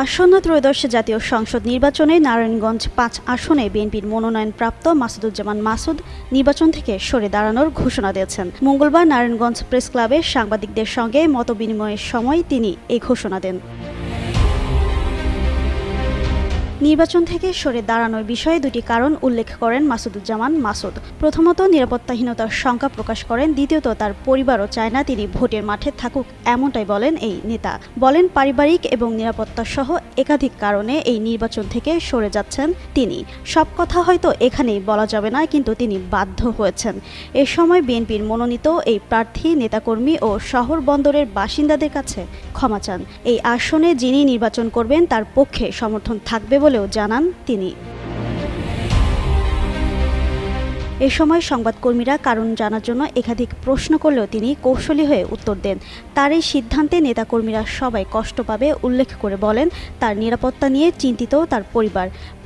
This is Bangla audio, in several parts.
আসন্ন ত্রয়োদশ জাতীয় সংসদ নির্বাচনে নারায়ণগঞ্জ ৫ আসনে বিএনপির মনোনয়নপ্রাপ্ত মাসুদুজ্জামান মাসুদ নির্বাচন থেকে সরে দাঁড়ানোর ঘোষণা দিয়েছেন। মঙ্গলবার নারায়ণগঞ্জ প্রেস ক্লাবে সাংবাদিকদের সঙ্গে মতবিনিময়ের সময় তিনি এই ঘোষণা দেন। নির্বাচন থেকে সরে দাঁড়ানোর বিষয়ে দুটি কারণ উল্লেখ করেন মাসুদুজ্জামান মাসুদ। প্রথমত, নিরাপত্তাহীনতার শঙ্কা প্রকাশ করেন। দ্বিতীয়ত, তার পরিবারও চায় না তিনি ভোটের মাঠে থাকুক, এমনটাই বলেন এই নেতা। বলেন, পারিবারিক এবং নিরাপত্তা সহ একাধিক কারণে এই নির্বাচন থেকে সরে যাচ্ছেন তিনি। সব কথা হয়তো এখানেই বলা যাবে না, কিন্তু তিনি বাধ্য হয়েছেন। এ সময় বিএনপির মনোনীত এই প্রার্থী, নেতাকর্মী ও শহর বন্দরের বাসিন্দাদের কাছে ক্ষমা চান। এই আসনে যিনি নির্বাচন করবেন তার পক্ষে সমর্থন থাকবে বলেও জানান তিনি। এ সময় সংবাদকর্মীরা কারণ জানার জন্য একাধিক প্রশ্ন করলেও তিনি কৌশলী হয়ে উত্তর দেন। তার এই সিদ্ধান্তে নেতাকর্মীরা সবাই কষ্ট পাবে উল্লেখ করে বলেন, তার নিরাপত্তা নিয়ে চিন্তিত তার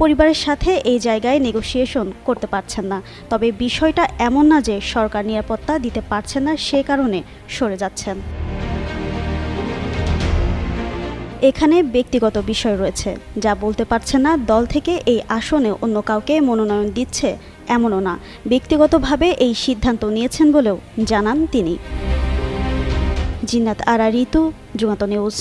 পরিবারের সাথে এই জায়গায় নেগোসিয়েশন করতে পারছেন না। তবে বিষয়টা এমন না যে সরকার নিরাপত্তা দিতে পারছেন না, সে কারণে সরে যাচ্ছেন। এখানে ব্যক্তিগত বিষয় রয়েছে, যা বলতে পারছেন না। দল থেকে এই আসনে অন্য কাউকে মনোনয়ন দিচ্ছে এমনও না। ব্যক্তিগতভাবে এই সিদ্ধান্ত নিয়েছেন বলেও জানান তিনি। জিন্নাত আরা ঋতু, যুগান্ত নিউজ।